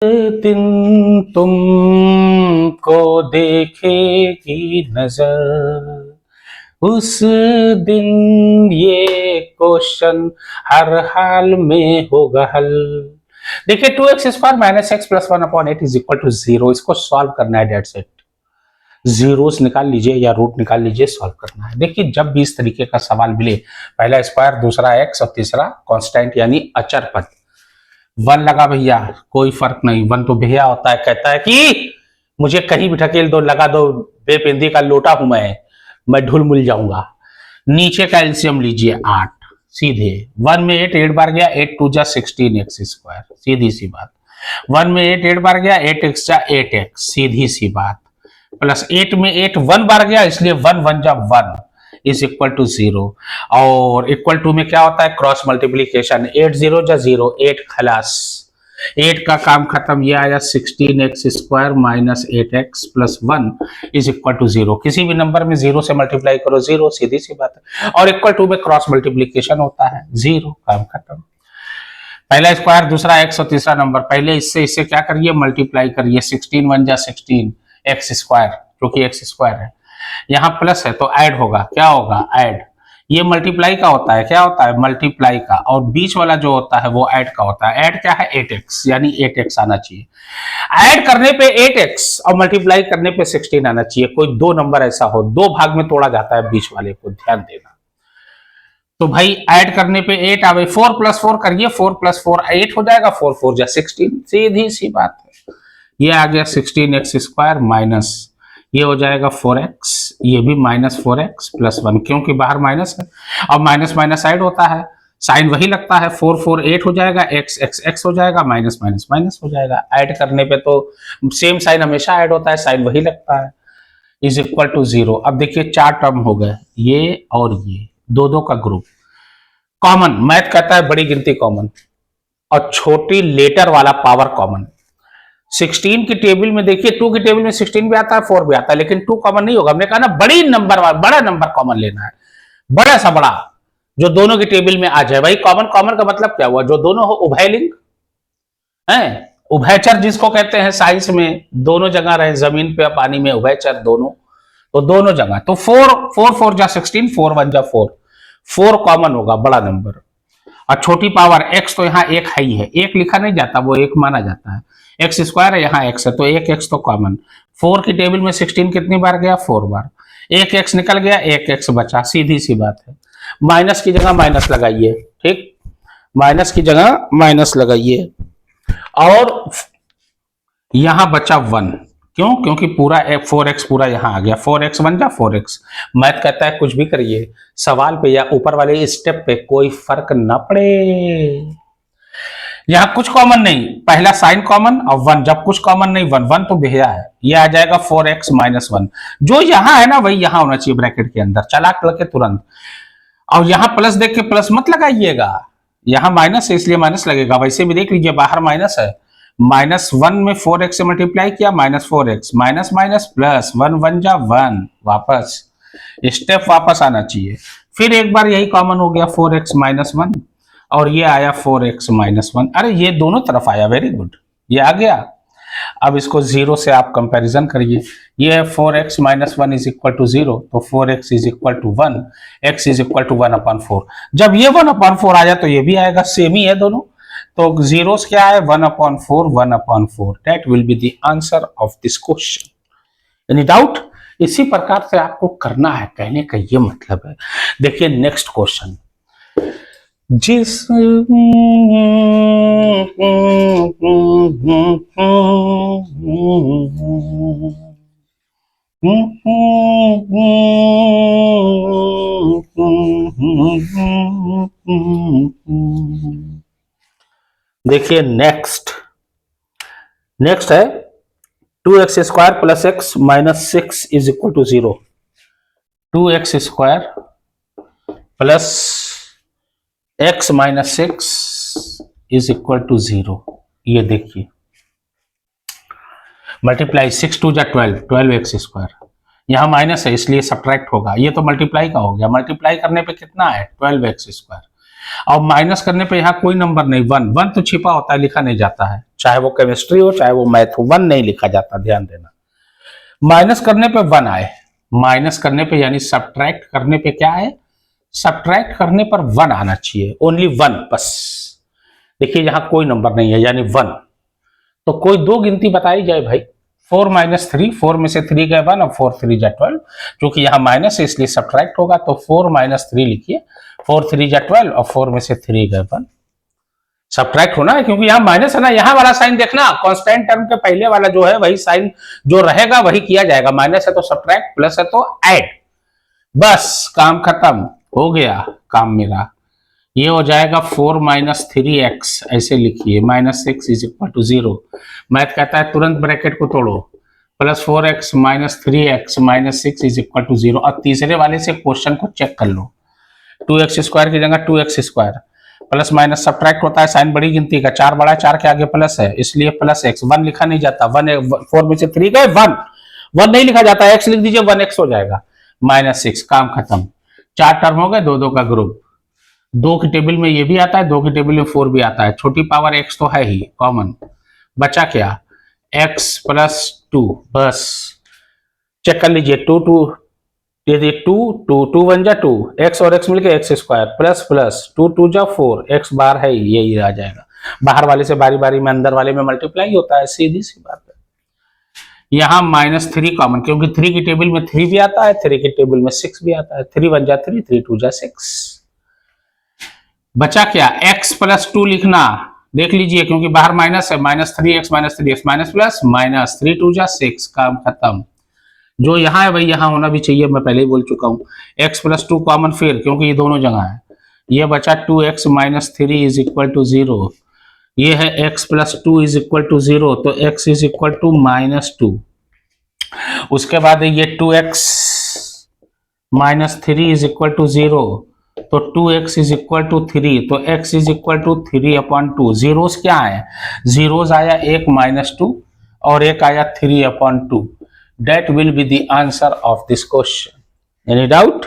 दिन तुमको देखेगी नजर, उस दिन ये क्वेश्चन हर हाल में होगा हल। देखिए 2x² minus x plus 1/8 is equal to 0। इसको सॉल्व करना है, डेट्स इट। जीरोस निकाल लीजिए या रूट निकाल लीजिए, सॉल्व करना है। देखिए जब भी इस तरीके का सवाल मिले, पहला स्क्वायर, दूसरा एक्स और तीसरा कांस्टेंट यानी अचर पद, वन लगा भैया कोई फर्क नहीं, वन तो भैया होता है, कहता है कि मुझे कहीं भी ढकेल दो, लगा दो, बेपिंदी का लोटा हूं मैं ढुल मुल जाऊंगा। नीचे का एलसीएम लीजिए 8, सीधे 1 में 8 8 बार गया, 8 2 जा 16x², सीधी सी बात। 1 में 8 8 बार गया, 8x जा 8x, सीधी सी बात। प्लस 8 में 8 1 बार गया, इसलिए 1 1 जा 1 इज इक्वल टू 0। और इक्वल टू में क्या होता है, क्रॉस मल्टीप्लीकेशन। 8 0 जा 0, 8 खलास, 8 का काम खत्म। ये आया 16x² minus 8x plus 1 is equal to 0। किसी भी नंबर में 0 से मल्टीप्लाई करो 0, सीधी सी बात है। और इक्वल टू में क्रॉस मल्टीप्लीकेशन होता है, 0, काम खत्म। पहला स्क्वायर, दूसरा एक्स और तीसरा नंबर, पहले इससे क्या करिए, मल्टीप्लाई करिए। 16 1 जा 16 x², क्योंकि x² है। यहाँ प्लस है तो ऐड होगा, क्या होगा, ऐड। ये मल्टीप्लाई का होता है, क्या होता है, मल्टीप्लाई का। और बीच वाला जो होता है वो ऐड का होता है। ऐड क्या है, 8x, यानी 8x आना चाहिए। ऐड करने पे 8x और मल्टीप्लाई करने पे 16 आना चाहिए। कोई दो नंबर ऐसा हो, दो भाग में तोड़ा जाता है बीच वाले को, ध्यान देना। तो भाई ऐड करने पे 8 आवे, 4 + 4 करिए, 4 + 4 8 हो जाएगा, 4 4 जा 16, सीधी सी बात है। ये आ गया 16x² माइनस, ये हो जाएगा 4x, ये भी माइनस 4x प्लस 1, क्योंकि बाहर माइनस है और माइनस माइनस ऐड होता है, साइन वही लगता है। 4 4 8 हो जाएगा, x x x हो जाएगा, माइनस माइनस माइनस हो जाएगा। ऐड करने पे तो सेम साइन हमेशा ऐड होता है, साइन वही लगता है, इज इक्वल टू 0। अब देखिए 4 टर्म हो गए, ये और ये दो दो का ग्रुप कॉमन, मैथ कहता है बड़ी गिनती कॉमन और छोटी लेटर वाला पावर कॉमन। 16 की टेबल में देखिए, 2 की टेबल में 16 भी आता है, 4 भी आता है, लेकिन 2 कॉमन नहीं होगा। हमने कहा ना बड़ी नंबर, बड़ा नंबर कॉमन लेना है, बड़ा सा बड़ा, जो दोनों की टेबल में आ जाए। भाई कॉमन, कॉमन का मतलब क्या हुआ, जो दोनों हो उभयलिंग है, उभयचर जिसको कहते हैं साइंस में, दोनों जगह रहे, जमीन पे पानी में, उभयचर दोनों, तो दोनों जगह। तो 4 4 4 जा 16, 4 1 जा 4, 4 कॉमन होगा, बड़ा नंबर। और छोटी पावर x तो यहाँ एक है ही है, एक लिखा नहीं जाता, वो एक माना जाता है। x² है, यहाँ x है, तो एक x तो कॉमन। 4 की टेबल में 16 कितनी बार गया, 4 बार। एक x निकल गया, एक x बचा, सीधी सी बात है। माइनस की जगह माइनस लगाइए, ठीक, माइनस की जगह माइनस लगाइए। और यहां बचा 1, क्यों, क्योंकि पूरा 4x पूरा यहां आ गया, 4x 1 जा 4x। मैथ कहता है कुछ भी करिए, सवाल पे या ऊपर वाले स्टेप पे कोई फर्क ना पड़े। यहां कुछ कॉमन नहीं, पहला साइन कॉमन और 1, जब कुछ कॉमन नहीं, 1 1 तो भैया है, ये आ जाएगा 4x माइनस 1। जो यहां है ना वही यहां होना चाहिए ब्रैकेट के अंदर, चलाक लगे तुरंत। और यहां प्लस देख के प्लस मत लगाइएगा, यहां माइनस है इसलिए माइनस लगेगा। वैसे भी देख लीजिए बाहर माइनस है, -1 में 4x से मल्टीप्लाई किया, -4x, माइनस माइनस प्लस, 1 1 जा 1, वापस स्टेप वापस आना चाहिए। फिर एक बार यही कॉमन हो गया, 4x माइनस 1, और ये आया 4x माइनस 1। अरे ये दोनों तरफ आया, वेरी गुड, ये आ गया। अब इसको 0 से आप कंपैरिजन करिए, ये है 4x minus 1 is equal to 0, तो 4x is equal to 1, x is equal to 1/4। जब ये 1/4 आ जाए तो ये भी आएगा, सेम ही है दोनों। तो जीरोस क्या है, 1/4, 1/4, that will be the answer of this question. Any doubt? इसी प्रकार से आपको करना है, कहने का ये मतलब है। देखिए नेक्स्ट क्वेश्चन, जिस देखिए नेक्स्ट है 2x² plus x minus 6 is equal to 0। 2x² plus x minus 6 is equal to 0। ये देखिए मल्टीप्लाई, 6 2 जा 12, 12x²। यहाँ माइनस है इसलिए सब्ट्रैक्ट होगा, ये तो मल्टीप्लाई का हो गया, मल्टीप्लाई करने पे कितना है 12x²। और माइनस करने पे यहाँ कोई नंबर नहीं, वन, वन तो छिपा होता है, लिखा नहीं जाता है, चाहे वो केमिस्ट्री हो चाहे वो मैथ हो, वन नहीं लिखा जाता, ध्यान देना। माइनस करने पे वन आए, माइनस करने पे यानी सब्ट्रैक्ट करने पे क्या है, सब्ट्रैक्ट करने पर वन आना चाहिए, ओनली वन बस। देखिए यहां कोई नंबर नहीं है यानी वन, तो कोई दो गिनती बताई जाए भाई, 4 माइनस 3, 4 में से 3 गए 1 और 4 3 जा 12, क्योंकि यहाँ माइनस है इसलिए सब्ट्रैक्ट होगा, तो 4 माइनस 3 लिखिए, 4 3 जा 12 और 4 में से 3 गए 1, सब्ट्रैक्ट होना है क्योंकि यहाँ माइनस है ना। यहाँ वाला साइन देखना, कांस्टेंट टर्म के पहले वाला जो है वही साइन जो रहेगा वही किया जाएगा, माइनस है तो सब्ट्रैक्ट, प्लस है तो ऐड, बस काम खत्म हो गया काम मेरा। ये हो जाएगा 4 माइनस 3x, ऐसे लिखिए, minus 6 is equal to 0। Math कहता है तुरंत ब्रैकेट को तोड़ो, plus 4x minus 3x minus 6 is equal to 0। और तीसरे वाले से क्वेश्चन को चेक कर लो, 2x स्क्वायर की जगह 2x square, plus minus subtract होता है साइन बड़ी गिनती का, 4 बड़ा 4 के आगे प्लस है इसलिए प्लस x, 1 लिखा नहीं जाता, 4 में से 3 गए 1, 1 नहीं लिखा जाता, x लिख दीजिए 1x हो जाएगा, माइनस 6, काम खत्म। 4 टर्म हो गए, 2 2 का ग्रुप, 2 की टेबल में ये भी आता है, 2 की टेबल में 4 भी आता है, छोटी पावर x तो है ही कॉमन, बचा क्या, x प्लस 2, बस चेक कर लीजिए, 2 2 2 2 2 1 जा 2, x और x मिलके x स्क्वायर, प्लस प्लस 2 2 जा 4, x बार है यही आ जाएगा, बाहर वाले से बारी बारी में अंदर वाले में मल्टीप्लाई होता है, सीधी सी बात है। यहाँ माइनस 3 कॉमन, क्योंकि 3 की टेबल में 3 भी आता है, 3 की टेबल में 6 भी आता है, 3 1 जा 3, 3 2 जा 6, बचा क्या, x प्लस 2 लिखना, देख लीजिए क्योंकि बाहर माइनस है, minus 3x minus 3x minus plus minus 3 2 जा 6, काम खत्म। जो यहाँ है वही यहाँ होना भी चाहिए, मैं पहले ही बोल चुका हूँ, x प्लस 2 कॉमन फिर, क्योंकि ये दोनों जगह है, ये बचा 2x minus 3 is equal to 0, ये है x plus 2 is equal to 0, तो x is equal to minus 2, उसके बाद ये 2x minus 3 is equal to 0, तो 2x इज इक्वल टू 3, तो x is equal to 3/2, zeros क्या है, जीरोस आया 1 माइनस 2 और एक आया 3/2, that will be the answer of this question. Any doubt,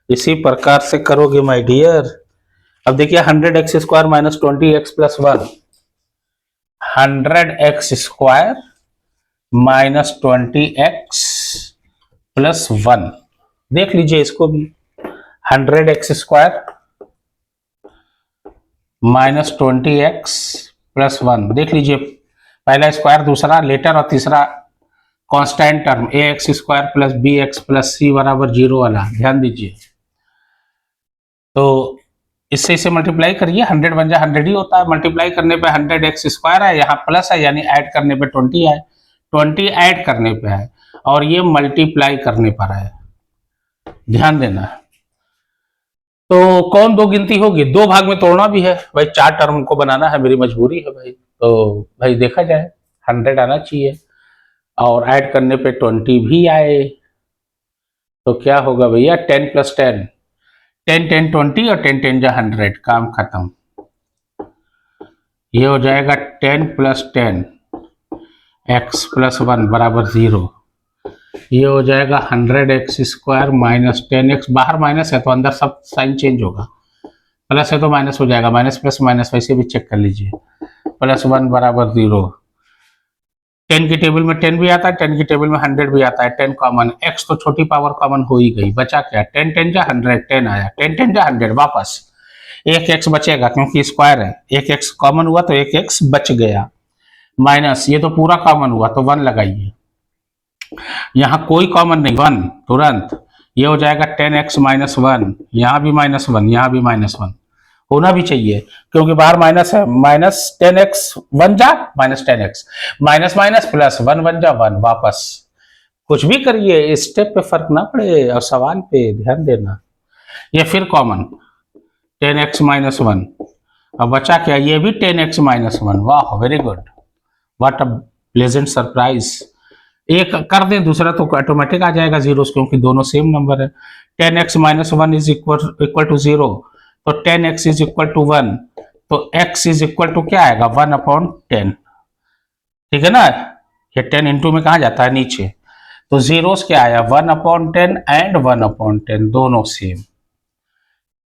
इसी प्रकार से करोगे माय डियर। अब देखिए 100x square minus 20x plus 1, 100x square minus 20x plus 1, देख लीजिए इसको भी, 100x square minus 20x plus 1, देख लीजिए पहला स्क्वायर, दूसरा लेटर और तीसरा constant term ax square plus bx plus c बराबर 0 वाला, ध्यान दीजिए। तो इससे इसे मल्टीप्लाई करिए, 100 बन जाए 100 ही होता है, मल्टीप्लाई करने पे 100x स्क्वायर है, यहाँ प्लस है यानी ऐड करने पे 20 है, 20 ऐड करने पे है और ये मल्टीप्लाई करने पर है, ध्यान देना। तो कौन दो गिनती होगी, 2 भाग में तोड़ना भी है भाई, 4 टर्म को बनाना है, मेरी मजबूरी है भाई, तो भाई देखा जाए 100 आना चाहिए और ऐड करने पे 20 भी आए, तो क्या होगा भैया 10 प्लस 10, 10 10 20 और 10 10 जा 100, काम खत्म। ये हो जाएगा 10 प्लस 10 x प्लस 1 बराबर 0, ये हो जाएगा 100x स्क्वायर माइनस 10x, बाहर माइनस है तो अंदर सब साइन चेंज होगा, प्लस है तो माइनस हो जाएगा, माइनस प्लस माइनस वैसे भी चेक कर लीजिए, प्लस 1 बराबर 0, 10 की टेबल में 10 भी आता है, 10 की टेबल में 100 भी आता है, 10 कॉमन, x तो छोटी पावर कॉमन हो ही गई, बचा क्या, 10 10 जा 100, 10 आया, 10 10 जा 100, वापस एक x बचेगा क्योंकि स्क्वायर है, एक x कॉमन हुआ तो एक x बच गया, माइनस ये तो पूरा कॉमन हुआ तो 1 लगाइए, यहाँ कोई कॉमन नहीं, 1 तुरंत, ये हो जाएगा 10x माइनस 1, यहाँ भी माइनस 1, यहाँ भी माइनस 1 होना भी चाहिए क्योंकि बाहर माइनस है, माइनस 10x 1 जा minus 10x, minus minus plus 1 1 जा 1, वापस कुछ भी करिए स्टेप पे फर्क ना पड़े और सवाल पे ध्यान देना। ये फिर कॉमन 10x माइनस 1, अब बचा क्या, ये भी 10x माइनस 1, वाह very good, what a pleasant surprise. एक कर दें दूसरा तो ऑटोमेटिक आ जाएगा जीरोस क्योंकि दोनों सेम नंबर है, 10x minus 1 is equal to 0, तो 10x इज इक्वल टू 1, तो x इज इक्वल टू क्या आएगा 1/10, ठीक है ना, ये 10 इंटू में कहा जाता है नीचे, तो जीरोस क्या आया 1/10 एंड 1/10 दोनों same,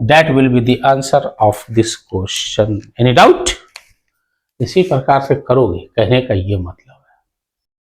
that will be the answer of this question. Any doubt? इसी प्रकार से करोगे, कहने का ये मतलब।